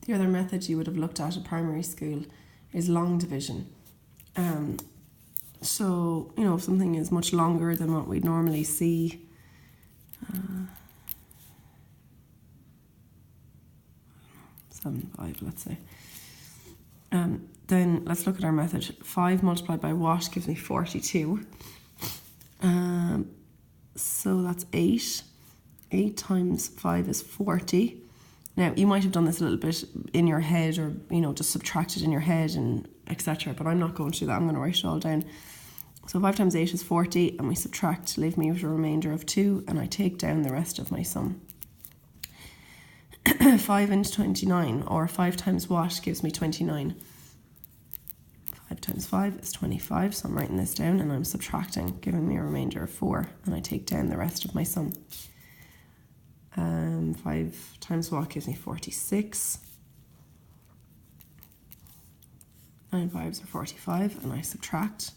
The other method you would have looked at primary school is long division. So, you know, if something is much longer than what we'd normally see, 7, 5, let's say. Then let's look at our method. 5 multiplied by what gives me 42. So that's 8. 8 times 5 is 40. Now, you might have done this a little bit in your head, or, you know, just subtracted in your head and etc. But I'm not going to do that. I'm going to write it all down. So 5 times 8 is 40, and we subtract to leave me with a remainder of 2, and I take down the rest of my sum. 5 into 29, or 5 times what gives me 29? 5 times 5 is 25, so I'm writing this down and I'm subtracting, giving me a remainder of 4, and I take down the rest of my sum. 5 times what gives me 46. 9 5s are 45, and I subtract,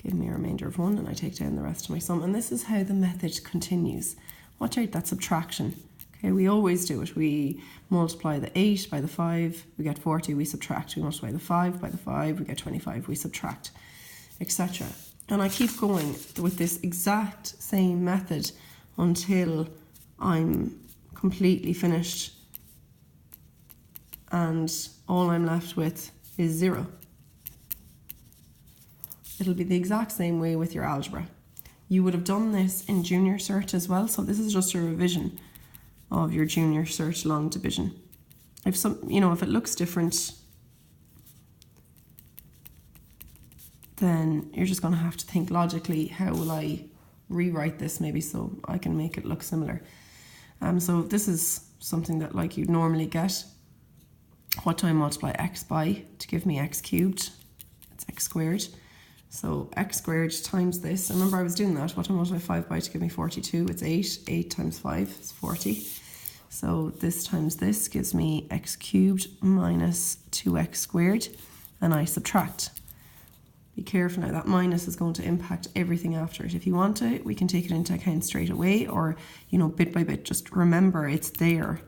give me a remainder of 1, and I take down the rest of my sum. And this is how the method continues. Watch out that subtraction. Okay, we always do it. We multiply the 8 by the 5, we get 40, we subtract. We multiply the 5 by the 5, we get 25, we subtract, etc. And I keep going with this exact same method until I'm completely finished and all I'm left with is 0. It'll be the exact same way with your algebra. You would have done this in junior cert as well, so this is just a revision of your junior cert long division. If if it looks different, then you're just going to have to think logically, how will I rewrite this maybe so I can make it look similar. So this is something that like you'd normally get. What do I multiply x by to give me x cubed? It's x squared. So x squared times this. Remember I was doing that. What do I multiply 5 by to give me 42? It's 8. 8 times 5 is 40. So this times this gives me x cubed minus 2x squared. And I subtract. Be careful now, that minus is going to impact everything after it. If you want to, we can take it into account straight away, or, bit by bit, just remember it's there.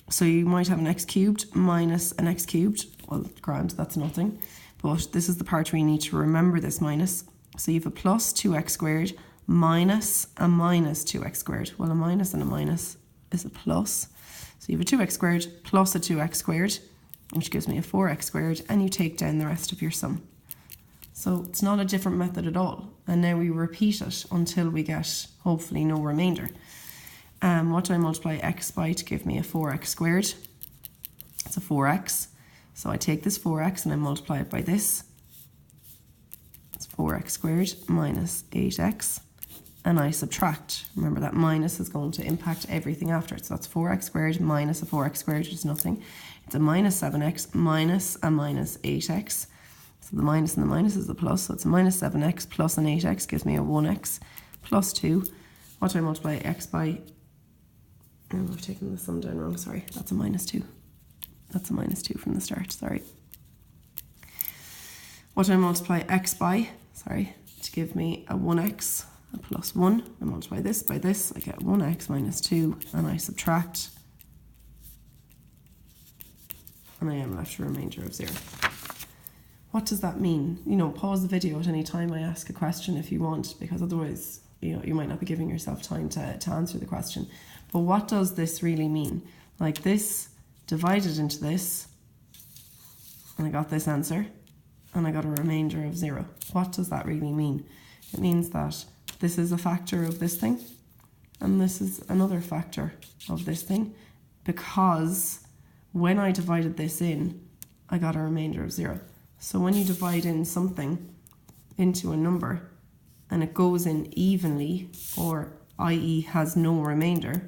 So you might have an x cubed minus an x cubed. Well, grand, that's nothing. But this is the part where you need to remember this minus. So you have a plus 2x squared minus a minus 2x squared. Well, a minus and a minus is a plus. So you have a 2x squared plus a 2x squared, which gives me a 4x squared, and you take down the rest of your sum. So it's not a different method at all. And now we repeat it until we get, hopefully, no remainder. What do I multiply x by to give me a 4x squared? It's a 4x. So I take this 4x and I multiply it by this. It's 4x squared minus 8x. And I subtract. Remember that minus is going to impact everything after it. So that's 4x squared minus a 4x squared, which is nothing. It's a minus 7x minus a minus 8x. So the minus and the minus is the plus, so it's a minus 7x plus an 8x gives me a 1x plus 2. What do I multiply x by? Oh, I've taken the sum down wrong, sorry. That's a minus 2. That's a minus 2 from the start, sorry. What do I multiply x by? Sorry, to give me a 1x, a plus 1. I multiply this by this, I get 1x minus 2, and I subtract. And I am left a remainder of 0. What does that mean? Pause the video at any time I ask a question if you want, because otherwise, you might not be giving yourself time to answer the question. But what does this really mean? Like this divided into this, and I got this answer, and I got a remainder of 0. What does that really mean? It means that this is a factor of this thing, and this is another factor of this thing, because when I divided this in, I got a remainder of 0. So when you divide in something into a number and it goes in evenly, or i.e. has no remainder,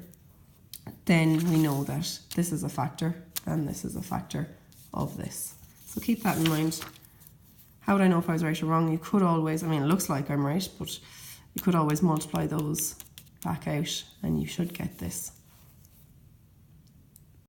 then we know that this is a factor and this is a factor of this. So keep that in mind. How would I know if I was right or wrong? You could always, it looks like I'm right, but you could always multiply those back out and you should get this.